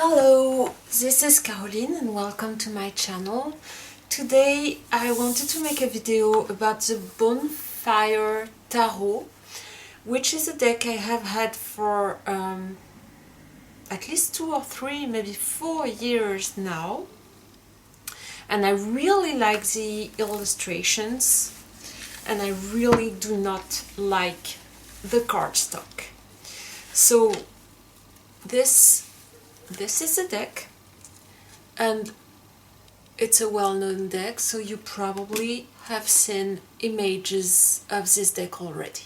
Hello, this is Caroline and welcome to my channel. Today I wanted to make a video about the Bonefire Tarot, which is a deck I have had for at least 2 or 3, maybe 4 years now. And I really like the illustrations and I really do not like the cardstock. So this is a deck, and it's a well-known deck, so you probably have seen images of this deck already.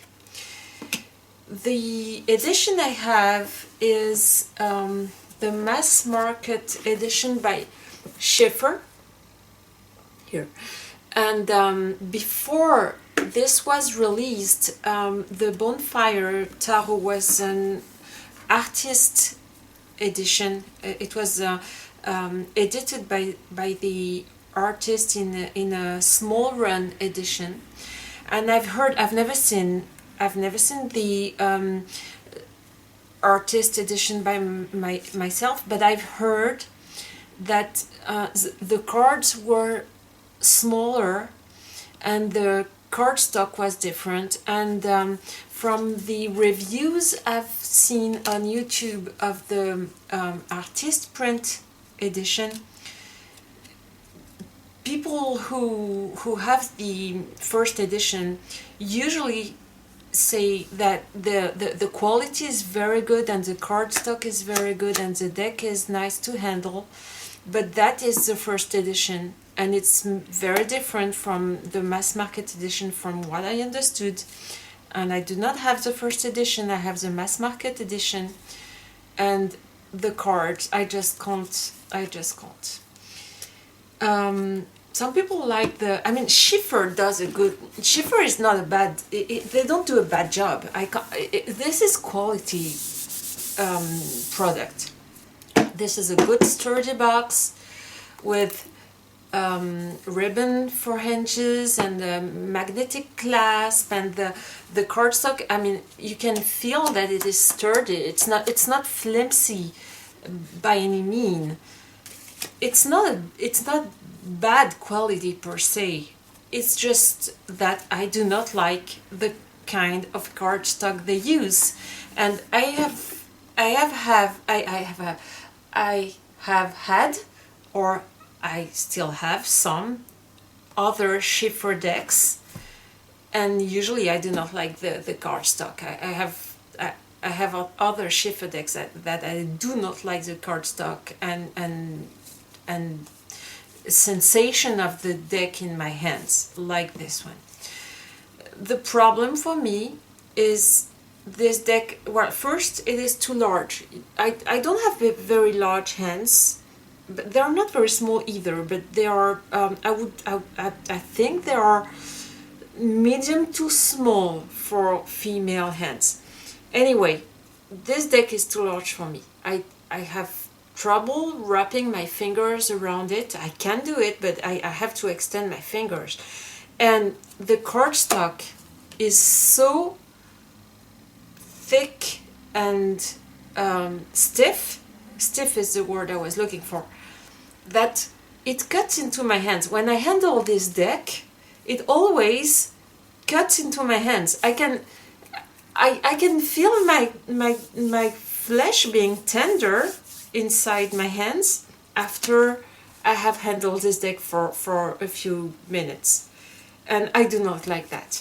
The edition I have is the mass market edition by Schiffer here, and before this was released, the Bonefire Tarot was an artist edition. It was edited by the artist in a small run edition, and I've never seen the artist edition by myself, but I've heard that the cards were smaller and the cardstock was different, and from the reviews I've seen on YouTube of the artist print edition, people who have the first edition usually say that the quality is very good and the cardstock is very good and the deck is nice to handle, but that is the first edition and it's very different from the mass market edition from what I understood. And I do not have the first edition, I have the mass market edition, and the cards, I just can't. Some people like Schiffer does a good, Schiffer is not a bad, they don't do a bad job. This is quality product. This is a good sturdy box with ribbon for hinges and the magnetic clasp and the cardstock. I mean, you can feel that it is sturdy. It's not flimsy by any mean. It's not bad quality per se. It's just that I do not like the kind of cardstock they use, and I have had, or I still have, some other Schiffer decks, and usually I do not like the cardstock. I have other Schiffer decks that I do not like the cardstock and sensation of the deck in my hands, like this one. The problem for me is this deck. Well, first, it is too large. I don't have very large hands. But they are not very small either, but they are, I think they are medium to small for female hands. Anyway, this deck is too large for me. I have trouble wrapping my fingers around it. I can do it, but I have to extend my fingers. And the cardstock is so thick and stiff. Stiff is the word I was looking for, that it cuts into my hands. When I handle this deck, it always cuts into my hands. I can feel my flesh being tender inside my hands after I have handled this deck for a few minutes, and I do not like that.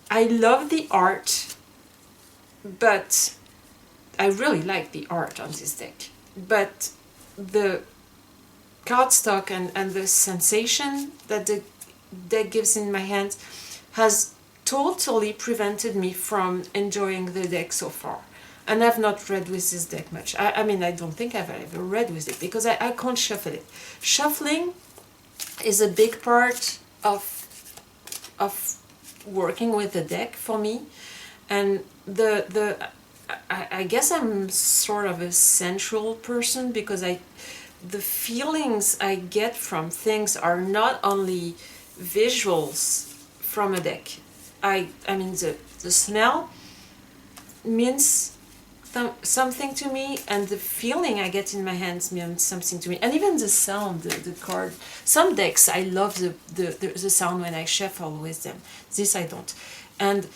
I love the art, but I really like the art on this deck, but the cardstock and the sensation that the deck gives in my hands has totally prevented me from enjoying the deck so far. And I've not read with this deck much. I mean, I don't think I've ever read with it because I can't shuffle it. Shuffling is a big part of working with the deck for me, and I guess I'm sort of a sensual person because the feelings I get from things are not only visuals from a deck. I mean the smell means something to me, and the feeling I get in my hands means something to me, and even the sound, the card. Some decks I love the sound when I shuffle with them. This I don't. And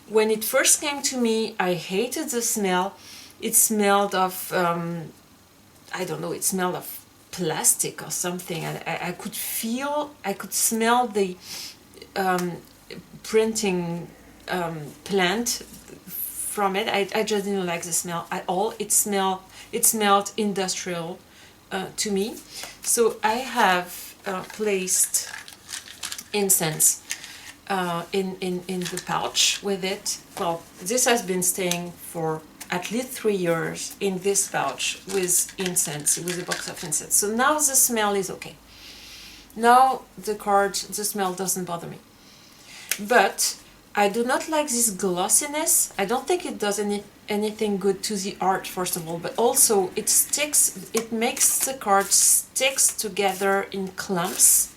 when it first came to me, I hated the smell. It smelled of I don't know. It smelled of plastic or something, and I could smell the printing plant from it. I just didn't like the smell at all. It smelled industrial to me. So I have placed incense in the pouch with it. Well, this has been staying for at least 3 years in this pouch with incense, with a box of incense. So now the smell is okay. Now the smell doesn't bother me. But I do not like this glossiness. I don't think it does anything good to the art, first of all, but also it makes the card sticks together in clumps.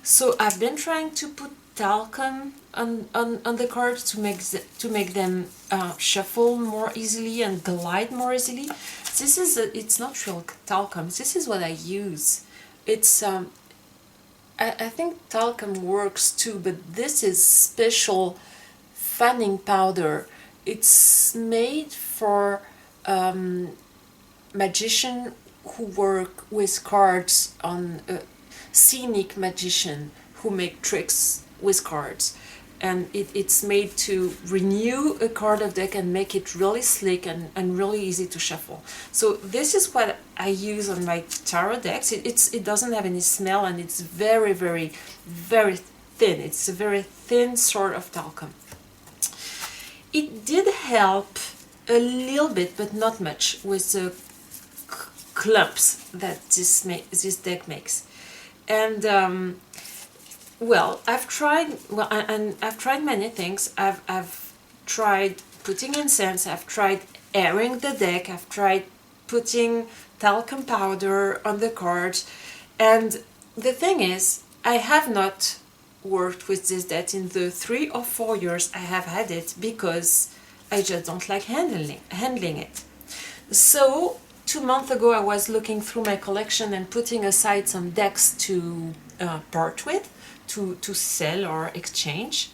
So I've been trying to put talcum on the cards to make them shuffle more easily and glide more easily. It's not real talcum. This is what I use. It's I think talcum works too, but this is special fanning powder. It's made for magicians who work with cards, on scenic magician who make tricks with cards. And it's made to renew a card of deck and make it really slick and really easy to shuffle. So this is what I use on my tarot decks. It doesn't have any smell, and it's very, very, very thin. It's a very thin sort of talcum. It did help a little bit, but not much, with the clumps that this deck makes. And well, I've tried many things. I've tried putting incense. I've tried airing the deck. I've tried putting talcum powder on the cards. And the thing is, I have not worked with this deck in the 3 or 4 years I have had it, because I just don't like handling it. So 2 months ago, I was looking through my collection and putting aside some decks to part with, to sell or exchange.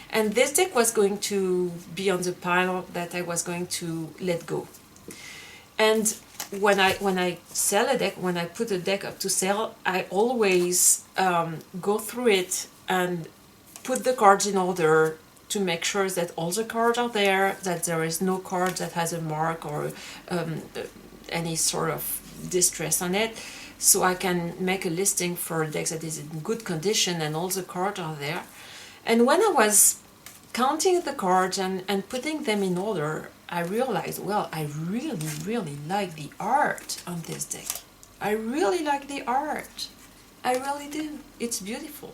And this deck was going to be on the pile that I was going to let go. And when I sell a deck, when I put a deck up to sell, I always go through it and put the cards in order to make sure that all the cards are there, that there is no card that has a mark or any sort of distress on it, so I can make a listing for a deck that is in good condition and all the cards are there. And when I was counting the cards and putting them in order, I realized, well, I really, really like the art on this deck. I really like the art. I really do. It's beautiful.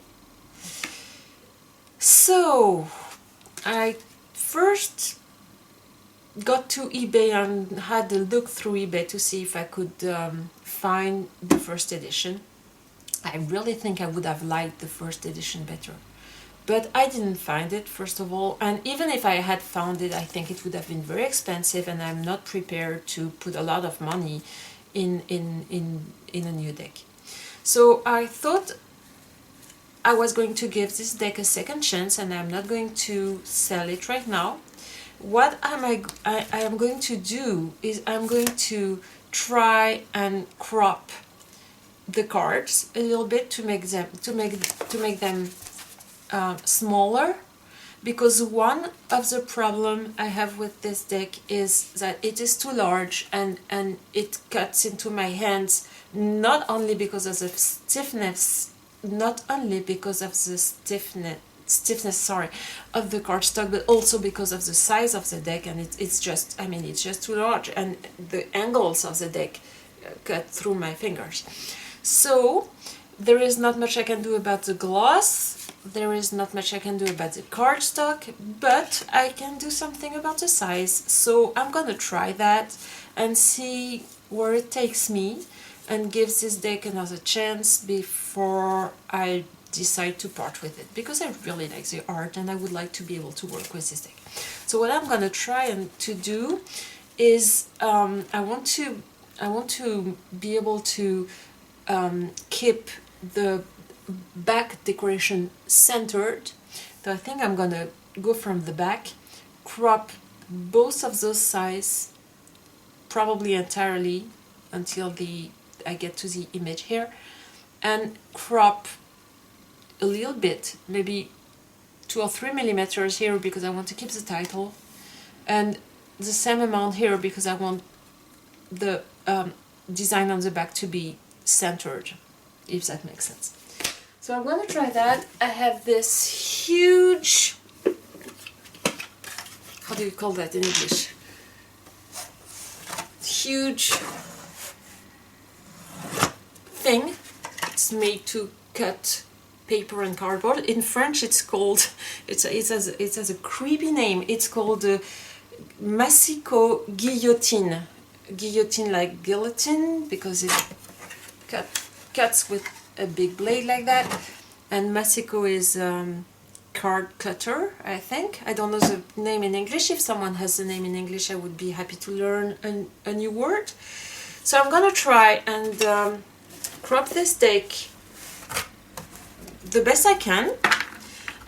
So I first got to eBay and had a look through eBay to see if I could find the first edition. I really think I would have liked the first edition better, but I didn't find it, first of all, and even if I had found it, I think it would have been very expensive, and I'm not prepared to put a lot of money in a new deck. So I thought I was going to give this deck a second chance, and I'm not going to sell it right now. What I am going to do is I'm going to try and crop the cards a little bit to make them smaller, because one of the problem I have with this deck is that it is too large and it cuts into my hands, not only because of the stiffness of the cardstock, but also because of the size of the deck, and it's just too large, and the angles of the deck cut through my fingers. So there is not much I can do about the gloss, there is not much I can do about the cardstock, but I can do something about the size. So I'm gonna try that and see where it takes me, and give this deck another chance before I decide to part with it, because I really like the art and I would like to be able to work with this deck. So what I'm gonna try to do is I want to be able to keep the back decoration centered. So I think I'm gonna go from the back, crop both of those sides, probably entirely until I get to the image here, and crop a little bit, maybe 2 or 3 millimeters here because I want to keep the title, and the same amount here because I want the design on the back to be centered, if that makes sense. So I'm going to try that. I have this huge, how do you call that in English? Huge thing. It's made to cut paper and cardboard. In French it's called, it has a creepy name. It's called massicot guillotine. Guillotine like guillotine because it cuts with a big blade like that. And massicot is card cutter, I think. I don't know the name in English. If someone has the name in English, I would be happy to learn a new word. So I'm gonna try and crop this deck the best I can,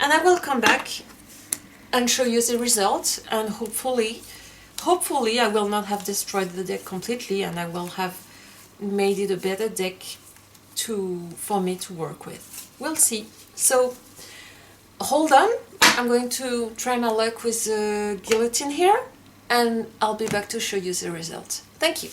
and I will come back and show you the result, and hopefully I will not have destroyed the deck completely, and I will have made it a better deck for me to work with. We'll see. So hold on, I'm going to try my luck with the guillotine here, and I'll be back to show you the result. Thank you.